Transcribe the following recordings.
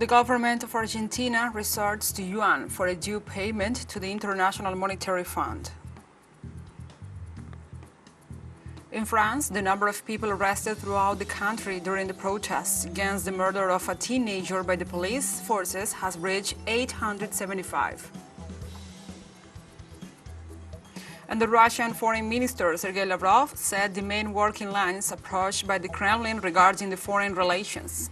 The government of Argentina resorts to yuan for a due payment to the International Monetary Fund. In France, the number of people arrested throughout the country during the protests against the murder of a teenager by the police forces has reached 875. And the Russian Foreign Minister, Sergey Lavrov, said the main working lines approached by the Kremlin regarding the foreign relations.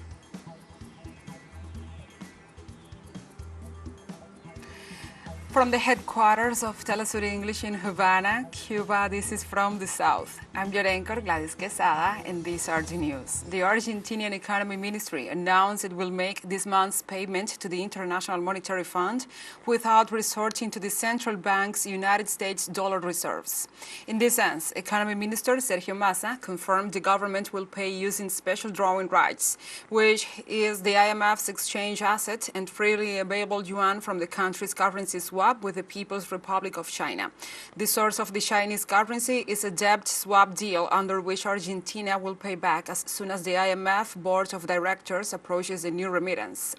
From the headquarters of teleSUR English in Havana, Cuba, this is From the South. I'm your anchor, Gladys Quesada, and these are the news. The Argentinian Economy Ministry announced it will make this month's payment to the International Monetary Fund without resorting to the central bank's United States dollar reserves. In this sense, Economy Minister Sergey confirmed the government will pay using special drawing rights, which is the IMF's exchange asset and freely available yuan from the country's currency swap with the People's Republic of China. The source of the Chinese currency is a debt swap deal under which Argentina will pay back as soon as the IMF Board of Directors approaches the new remittance.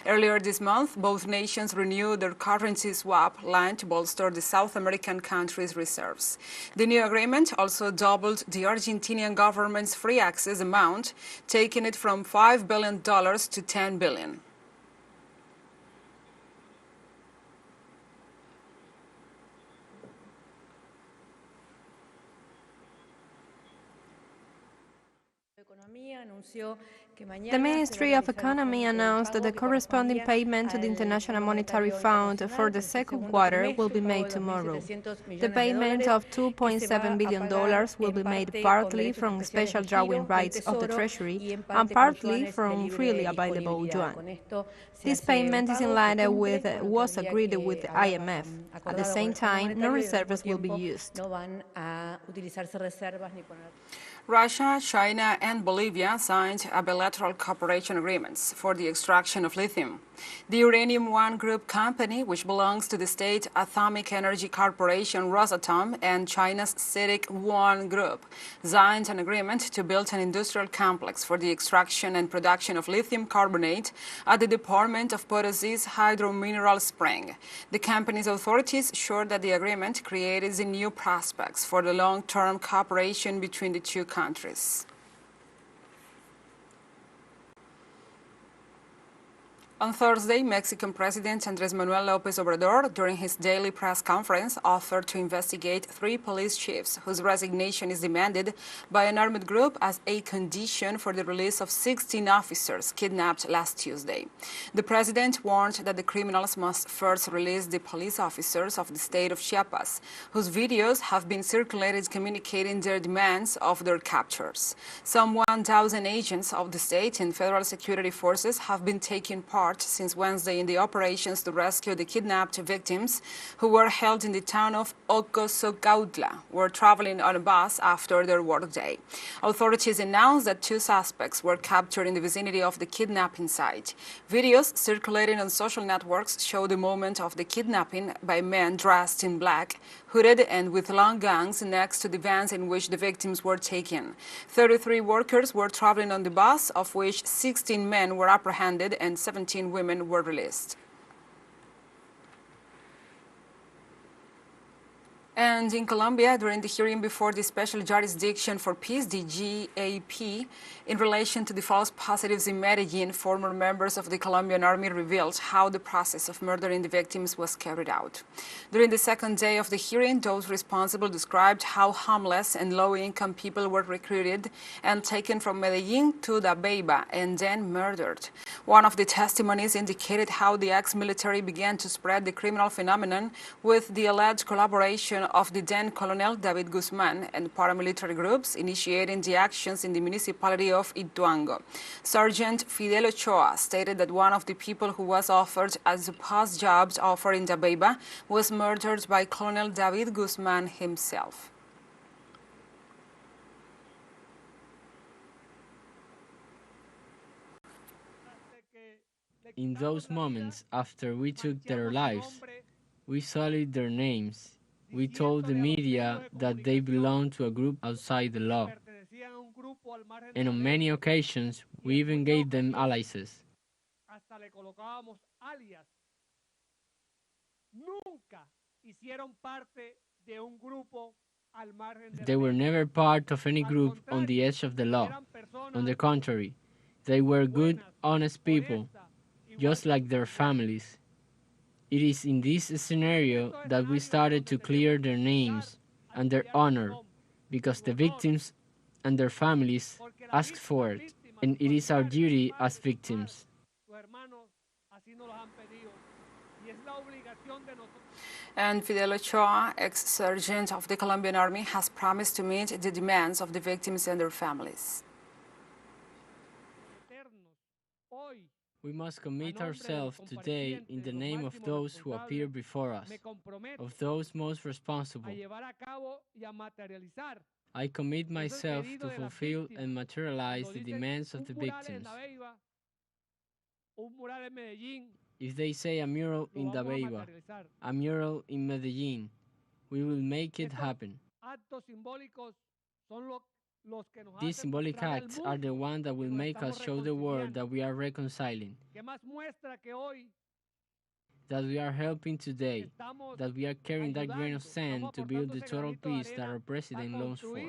Earlier this month, both nations renewed their currency swap line to bolster the South American country's reserves. The new agreement also doubled the Argentinian government's free access amount, taking it from $5 billion to $10 billion. The Ministry of Economy announced that the corresponding payment to the International Monetary Fund for the second quarter will be made tomorrow. The payment of $2.7 billion will be made partly from special drawing rights of the Treasury and partly from freely available yuan. This payment is in line with what was agreed with the IMF. At the same time, no reserves will be used. Russia, China, and Bolivia signed bilateral cooperation agreements for the extraction of lithium. The Uranium One Group company, which belongs to the state Atomic Energy Corporation Rosatom and China's CITIC One Group, signed an agreement to build an industrial complex for the extraction and production of lithium carbonate at the Department of Potosi's hydromineral spring. The company's authorities assured that the agreement creates new prospects for the long-term cooperation between the two countries. On Thursday, Mexican President Andrés Manuel López Obrador, during his daily press conference, offered to investigate 3 police chiefs whose resignation is demanded by an armed group as a condition for the release of 16 officers kidnapped last Tuesday. The president warned that the criminals must first release the police officers of the state of Chiapas, whose videos have been circulated communicating their demands of their captures. Some 1,000 agents of the state and federal security forces have been taking part since Wednesday in the operations to rescue the kidnapped victims who were held in the town of Ocosocautla, were traveling on a bus after their workday. Authorities announced that 2 suspects were captured in the vicinity of the kidnapping site. Videos circulating on social networks show the moment of the kidnapping by men dressed in black, hooded and with long guns next to the vans in which the victims were taken. 33 workers were traveling on the bus, of which 16 men were apprehended and 17 women were released. And in Colombia, during the hearing before the Special Jurisdiction for Peace, the GAP, in relation to the false positives in Medellin, former members of the Colombian army revealed how the process of murdering the victims was carried out. During the second day of the hearing, those responsible described how homeless and low-income people were recruited and taken from Medellin to Dabeiba and then murdered. One of the testimonies indicated how the ex-military began to spread the criminal phenomenon with the alleged collaboration of the then Colonel David Guzman and paramilitary groups initiating the actions in the municipality of Ituango. Sergeant Fidel Ochoa stated that one of the people who was offered a supposed job offer in Dabeiba was murdered by Colonel David Guzman himself. In those moments after we took their lives, we sullied their names. We told the media that they belonged to a group outside the law. And on many occasions, we even gave them aliases. They were never part of any group on the edge of the law. On the contrary, they were good, honest people, just like their families. It is in this scenario that we started to clear their names and their honor, because the victims and their families asked for it, and it is our duty as victims. And Fidel Ochoa, ex-sergeant of the Colombian Army, has promised to meet the demands of the victims and their families. We must commit ourselves today in the name of those who appear before us, of those most responsible. I commit myself to fulfill and materialize the demands of the victims. If they say a mural in Dabeiba, a mural in Medellin, we will make it happen. These symbolic acts are the ones that will make us show the world that we are reconciling, that we are helping today, that we are carrying that grain of sand to build the total peace that our president longs for.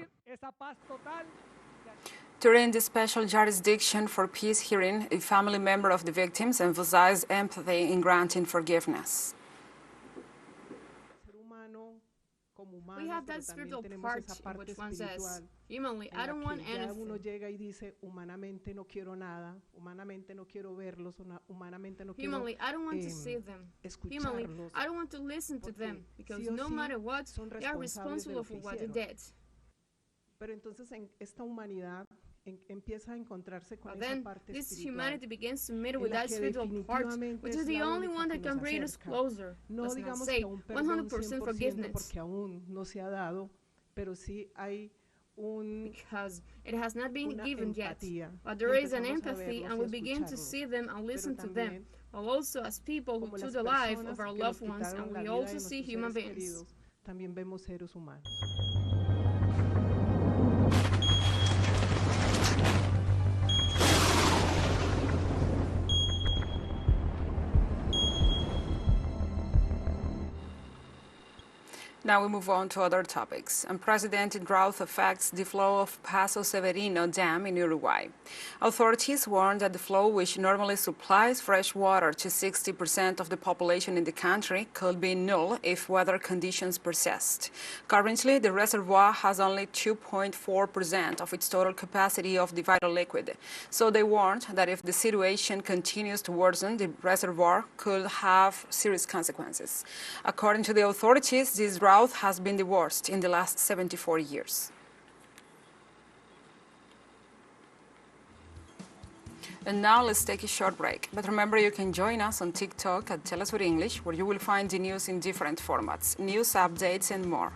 During the special jurisdiction for peace hearing, a family member of the victims emphasized empathy in granting forgiveness. We have that spiritual part in which one says, humanly, I don't want anything. Humanly, I don't want to see them. Humanly, I don't want to listen to them, because no matter what, they are responsible for what they did. But then, this humanity begins to meet with that spiritual part, which is the only one that can bring us closer. Let's not say 100% forgiveness, because it has not been given yet. But there is an empathy, and we begin to see them and listen to them, but also as people who took the life of our loved ones, and we also see human beings. Now we move on to other topics. Unprecedented drought affects the flow of Paso Severino Dam in Uruguay. Authorities warn that the flow, which normally supplies fresh water to 60% of the population in the country, could be null if weather conditions persist. Currently, the reservoir has only 2.4% of its total capacity of the vital liquid. So they warned that if the situation continues to worsen, the reservoir could have serious consequences. According to the authorities, this drought has been the worst in the last 74 years. And now let's take a short break. But remember, you can join us on TikTok at teleSUR English, where you will find the news in different formats, news updates and more.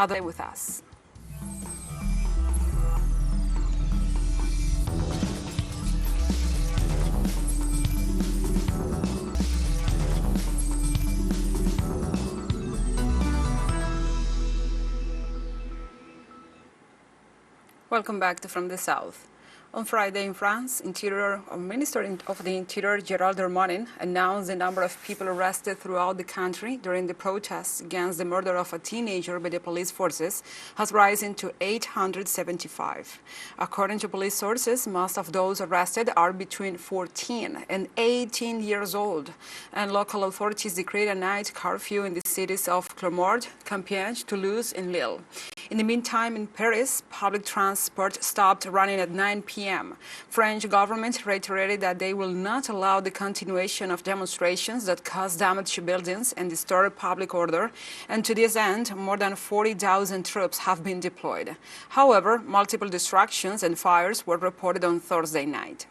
Stay with us. Welcome back to From the South. On Friday in France, Minister of the Interior Gérald Darmanin announced the number of people arrested throughout the country during the protests against the murder of a teenager by the police forces has risen to 875. According to police sources, most of those arrested are between 14 and 18 years old, and local authorities decreed a night curfew in the cities of Clermont, Compiègne, Toulouse, and Lille. In the meantime, in Paris, public transport stopped running at 9 p.m. French government reiterated that they will not allow the continuation of demonstrations that cause damage to buildings and disturb public order, and to this end, more than 40,000 troops have been deployed. However, multiple destructions and fires were reported on Thursday night.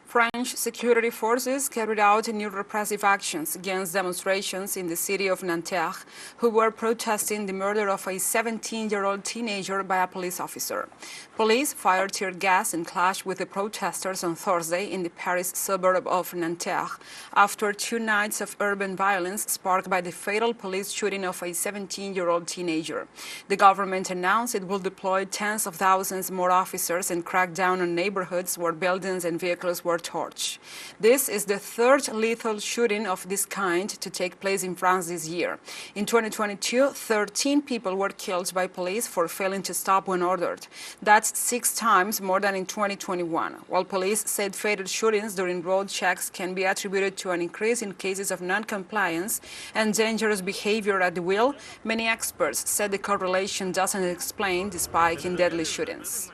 French security forces carried out new repressive actions against demonstrations in the city of Nanterre, who were protesting the murder of a 17-year-old teenager by a police officer. Police fired tear gas and clashed with the protesters on Thursday in the Paris suburb of Nanterre after 2 nights of urban violence sparked by the fatal police shooting of a 17-year-old teenager. The government announced it will deploy tens of thousands more officers and crack down on neighborhoods where buildings and vehicles were torched. This is the third lethal shooting of this kind to take place in France this year. In 2022, 13 people were killed by police for failing to stop when ordered. That's 6 times more than in 2021. While police said fatal shootings during road checks can be attributed to an increase in cases of non-compliance and dangerous behavior at the wheel, many experts said the correlation doesn't explain the spike in deadly shootings.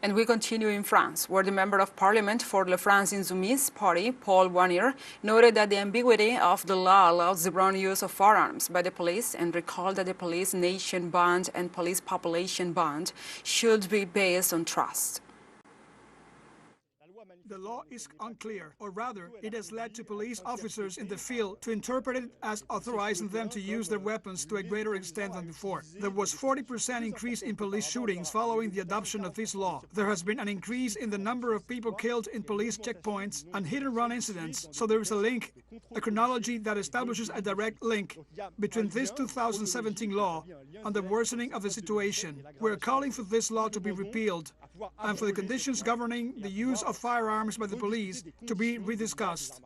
And we continue in France, where the Member of Parliament for La France Insoumise party, Paul Wannier, noted that the ambiguity of the law allows the wrong use of firearms by the police and recalled that the police nation bond and police population bond should be based on trust. The law is unclear, or rather, it has led to police officers in the field to interpret it as authorizing them to use their weapons to a greater extent than before. There was 40% increase in police shootings following the adoption of this law. There has been an increase in the number of people killed in police checkpoints and hit-and-run incidents, so there is a link, a chronology that establishes a direct link between this 2017 law and the worsening of the situation. We're calling for this law to be repealed and for the conditions governing the use of firearms by the police to be rediscussed.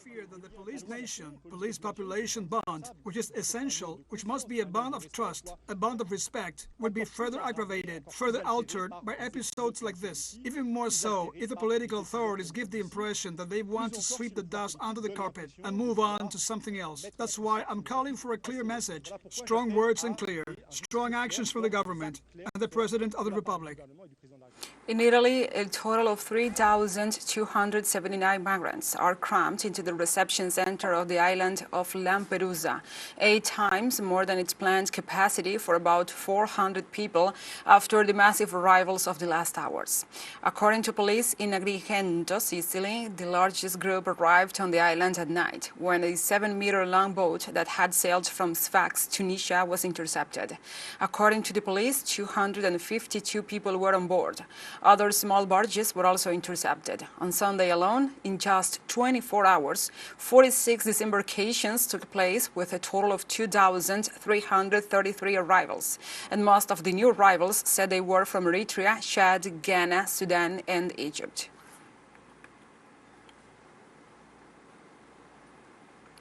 Fear that the police nation, police population bond, which is essential, which must be a bond of trust, a bond of respect, would be further aggravated, further altered by episodes like this. Even more so if the political authorities give the impression that they want to sweep the dust under the carpet and move on to something else. That's why I'm calling for a clear message, strong words and clear, strong actions from the government and the President of the Republic. In Italy, a total of 3,279 migrants are cramped into the reception center of the island of Lampedusa, 8 times more than its planned capacity for about 400 people after the massive arrivals of the last hours. According to police in Agrigento, Sicily, the largest group arrived on the island at night when a 7-meter-long boat that had sailed from Sfax, Tunisia, was intercepted. According to the police, 252 people were on board. Other small barges were also intercepted. On Sunday alone, in just 24 hours, 46 disembarkations took place with a total of 2,333 arrivals. And most of the new arrivals said they were from Eritrea, Chad, Ghana, Sudan, and Egypt.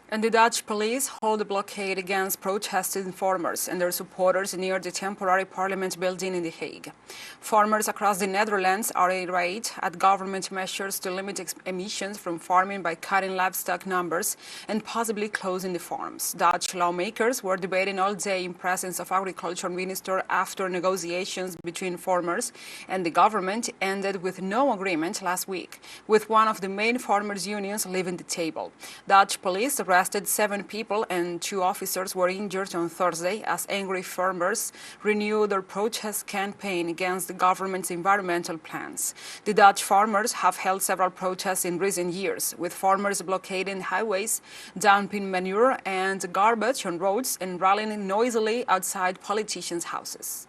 And the Dutch police hold a blockade against protesting farmers and their supporters near the temporary parliament building in The Hague. Farmers across the Netherlands are irate at government measures to limit emissions from farming by cutting livestock numbers and possibly closing the farms. Dutch lawmakers were debating all day in presence of Agriculture Minister after negotiations between farmers and the government ended with no agreement last week, with one of the main farmers' unions leaving the table. Dutch police arrested 7 people and 2 officers were injured on Thursday as angry farmers renewed their protest campaign against the government's environmental plans. The Dutch farmers have held several protests in recent years, with farmers blockading highways, dumping manure and garbage on roads, and rallying noisily outside politicians' houses.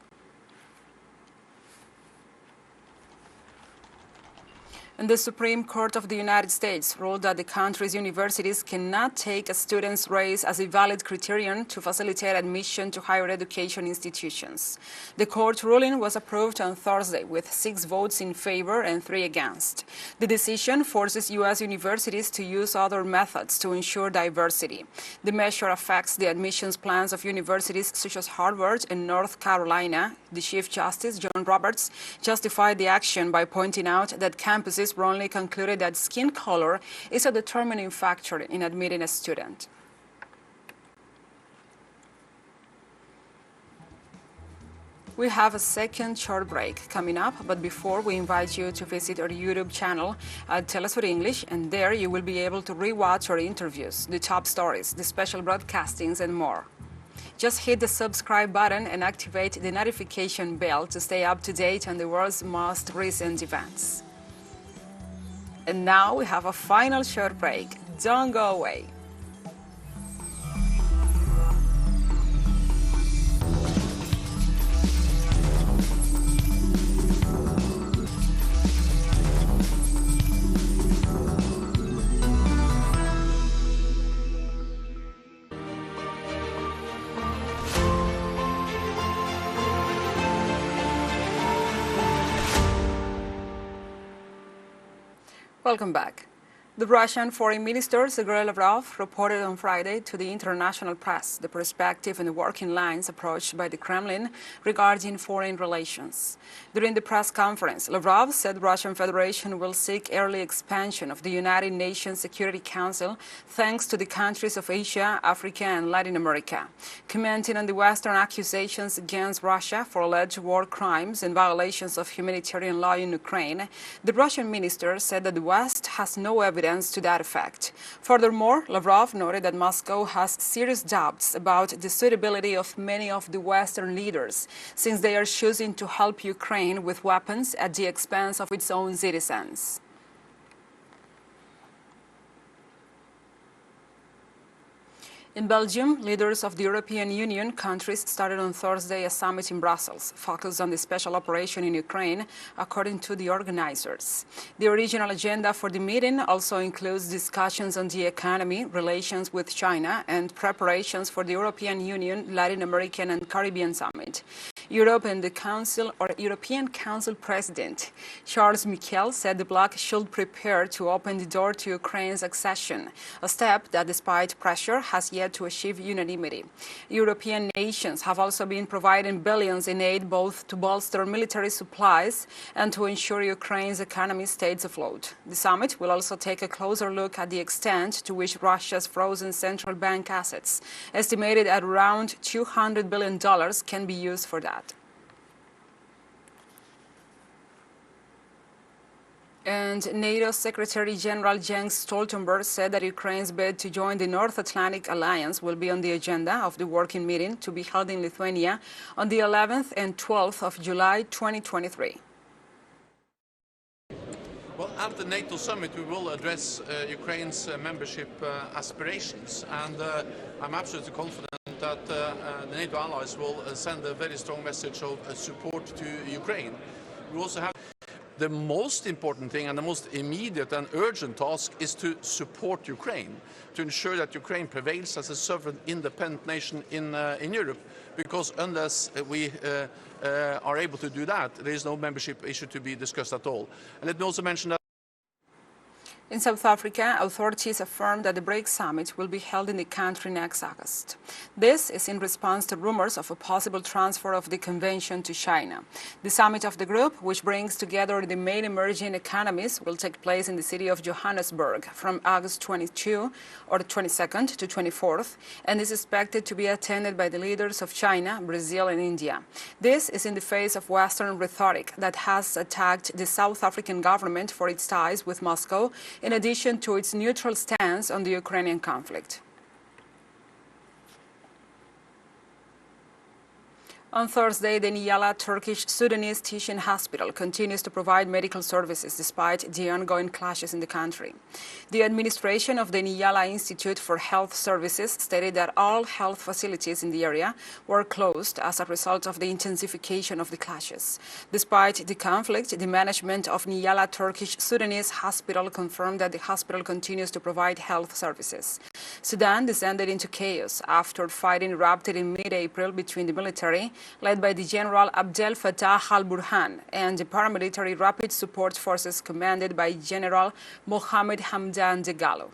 And the Supreme Court of the United States ruled that the country's universities cannot take a student's race as a valid criterion to facilitate admission to higher education institutions. The court ruling was approved on Thursday with 6 votes in favor and 3 against. The decision forces U.S. universities to use other methods to ensure diversity. The measure affects the admissions plans of universities such as Harvard and North Carolina. The Chief Justice, John Roberts, justified the action by pointing out that campuses wrongly concluded that skin color is a determining factor in admitting a student. We have a second short break coming up, but before we invite you to visit our YouTube channel at teleSUR English, and there you will be able to rewatch our interviews, the top stories, the special broadcastings, and more. Just hit the subscribe button and activate the notification bell to stay up to date on the world's most recent events. And now we have a final short break. Don't go away. Welcome back. The Russian Foreign Minister Sergey Lavrov reported on Friday to the international press the perspective and the working lines approached by the Kremlin regarding foreign relations. During the press conference, Lavrov said the Russian Federation will seek early expansion of the United Nations Security Council thanks to the countries of Asia, Africa, and Latin America. Commenting on the Western accusations against Russia for alleged war crimes and violations of humanitarian law in Ukraine, the Russian minister said that the West has no evidence to that effect. Furthermore, Lavrov noted that Moscow has serious doubts about the suitability of many of the Western leaders, since they are choosing to help Ukraine with weapons at the expense of its own citizens. In Belgium, leaders of the European Union countries started on Thursday a summit in Brussels, focused on the special operation in Ukraine, according to the organizers. The original agenda for the meeting also includes discussions on the economy, relations with China, and preparations for the European Union, Latin American and Caribbean Summit. European Council President Charles Michel said the bloc should prepare to open the door to Ukraine's accession, a step that, despite pressure, has yet to achieve unanimity. European nations have also been providing billions in aid both to bolster military supplies and to ensure Ukraine's economy stays afloat. The summit will also take a closer look at the extent to which Russia's frozen central bank assets, estimated at around $200 billion, can be used for that. And NATO Secretary General Jens Stoltenberg said that Ukraine's bid to join the North Atlantic Alliance will be on the agenda of the working meeting to be held in Lithuania on the 11th and 12th of July 2023. Well, at the NATO summit, we will address Ukraine's membership aspirations, and I'm absolutely confident that the NATO allies will send a very strong message of support to Ukraine. We also have the most important thing and the most immediate and urgent task is to support Ukraine, to ensure that Ukraine prevails as a sovereign, independent nation in Europe, because unless we are able to do that, there is no membership issue to be discussed at all. And let me also mention that in South Africa, authorities affirmed that the BRICS summit will be held in the country next August. This is in response to rumors of a possible transfer of the convention to China. The summit of the group, which brings together the main emerging economies, will take place in the city of Johannesburg from August 22 or 22nd to 24th, and is expected to be attended by the leaders of China, Brazil, and India. This is in the face of Western rhetoric that has attacked the South African government for its ties with Moscow, in addition to its neutral stance on the Ukrainian conflict. On Thursday, the Niyala Turkish Sudanese Teaching Hospital continues to provide medical services despite the ongoing clashes in the country. The administration of the Niyala Institute for Health Services stated that all health facilities in the area were closed as a result of the intensification of the clashes. Despite the conflict, the management of Niyala Turkish Sudanese Hospital confirmed that the hospital continues to provide health services. Sudan descended into chaos after fighting erupted in mid-April between the military, led by the General Abdel Fattah al-Burhan, and the paramilitary rapid support forces commanded by General Mohamed Hamdan Dagalo.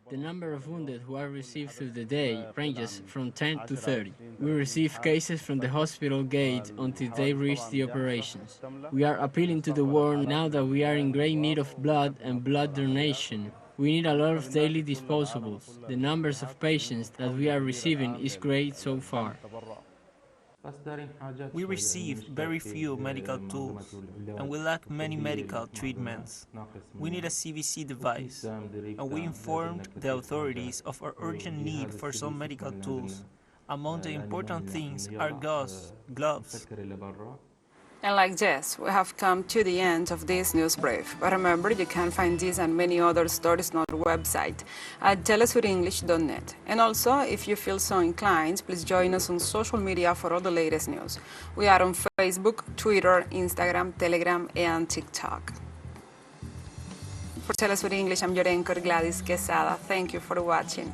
The number of wounded who are received through the day ranges from 10 to 30. We receive cases from the hospital gate until they reach the operations. We are appealing to the world now that we are in great need of blood and blood donation. We need a lot of daily disposables. The numbers of patients that we are receiving is great so far. We receive very few medical tools, and we lack many medical treatments. We need a CVC device, and we informed the authorities of our urgent need for some medical tools. Among the important things are gloves. And like this, we have come to the end of this news brief. But remember, you can find these and many other stories on our website at telesurenglish.net. And also, if you feel so inclined, please join us on social media for all the latest news. We are on Facebook, Twitter, Instagram, Telegram, and TikTok. For TeleSUR English, I'm your anchor, Gladys Quesada. Thank you for watching.